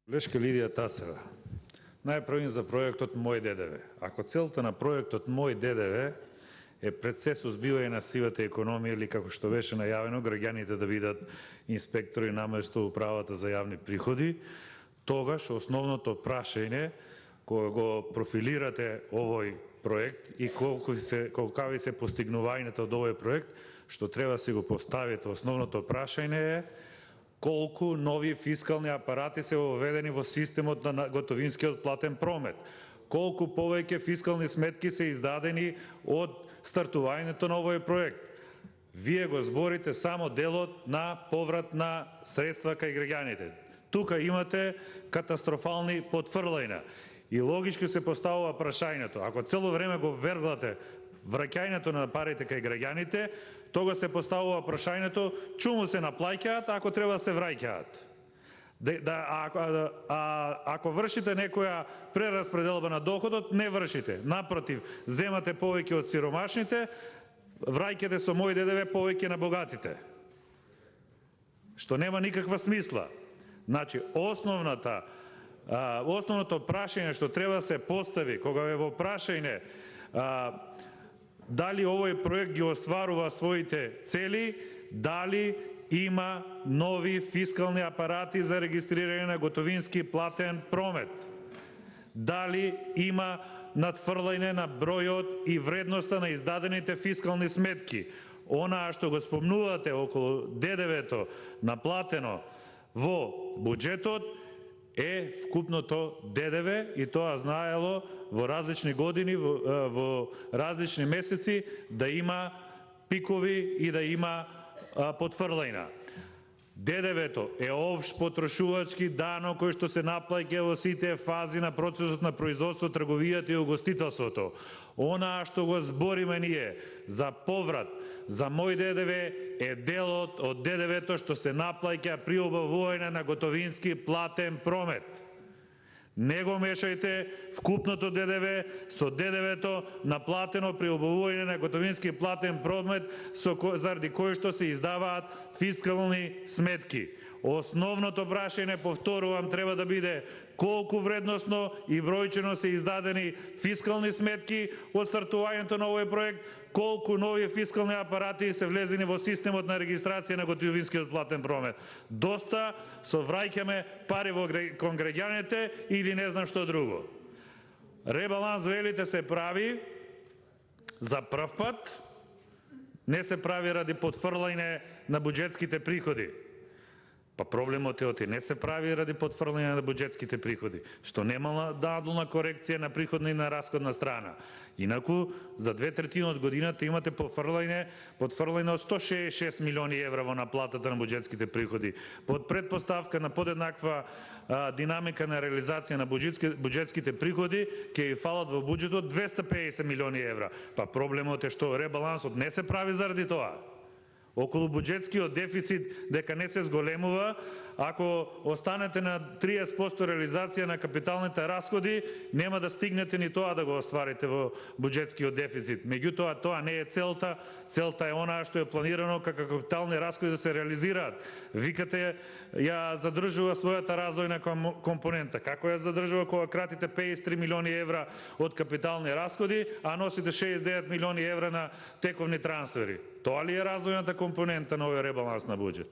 Лешка Лидија Тасева. Најпрвин за проектот Мој ДДВ. Ако целта на проектот Мој ДДВ е пред се сузбивање на сивата економија или како што беше најавено граѓаните да бидат инспектори наместо управата за јавни приходи, тогаш основното прашање кога го профилирате овој проект и колкави се постигнувањата од овој проект, што треба да се го поставите основното прашање е колку нови фискални апарати се воведени во системот на готовинскиот платен промет, колку повеќе фискални сметки се издадени од стартувањето на овој проект. Вие го зборите само делот на поврат на средства кај граѓаните. Тука имате катастрофални потфрлања. И логички се поставува прашањето, ако цело време го верглате враќањето на парите кај граѓаните, тога се поставува прашањето чуму се наплаќаат ако треба да се враќаат. Ако вршите некоја прераспределба на доходот, не вршите. Напротив, земате повеќе од сиромашните, враќате со Мој ДДВ повеќе на богатите. Што нема никаква смисла. Значи, основното прашање што треба да се постави кога е во прашање дали овој проект ги остварува своите цели, дали има нови фискални апарати за регистрирање на готовински платен промет, дали има надфрлање на бројот и вредноста на издадените фискални сметки. Онаа што го спомнувате околу ДДВ-то наплатено во буџетот е вкупното ДДВ и тоа знаело во различни години, во различни месеци да има пикови и да има потфрлања. ДДВ-то е општ потрошувачки данок кој што се наплаќа во сите фази на процесот на производство, трговијата и угостителството. Онаа што го збориме ние за поврат, за Мој ДДВ е делот од ДДВ-то што се наплаќа при обавување на готовински платен промет. Не го мешајте вкупното ДДВ со ДДВ-то наплатено при обавување на готовински платен промет заради кој што се издаваат фискални сметки. Основното прашање, повторувам, треба да биде колку вредносно и бројчено се издадени фискални сметки од стартувањето на овој проект, колку нови фискални апарати се влезени во системот на регистрација на готовинскиот платен промет. Доста со враќаме пари кон граѓаните или не знам што друго. Ребаланс, велите, се прави за прв пат, не се прави ради потфрлање на буџетските приходи. Па проблемот е не се прави ради потфрлање на буџетските приходи, што нема дадена корекција на приходна и на расходна страна. Инаку, за 2/3 од годината имате потфрлање од 166 милиони евра во наплатата на буџетските приходи. Под предпоставка на подеднаква динамика на реализација на буџетските приходи, ќе фалат во буџетот 250 милиони евра. Па проблемот е што ребалансот не се прави заради тоа. Околу буџетскиот дефицит дека не се зголемува, ако останете на 30% реализација на капиталните расходи, нема да стигнете ни тоа да го остварите во буџетскиот дефицит. Меѓутоа, тоа не е целта. Целта е онаа што е планирано како капитални расходи да се реализираат. Викате, ја задржува својата развојна компонента. Како ја задржува кога кратите 53 милиони евра од капитални расходи, а носите 69 милиони евра на тековни трансфери? Тоа ли е развојната компонента на овој ребаланс на буџет?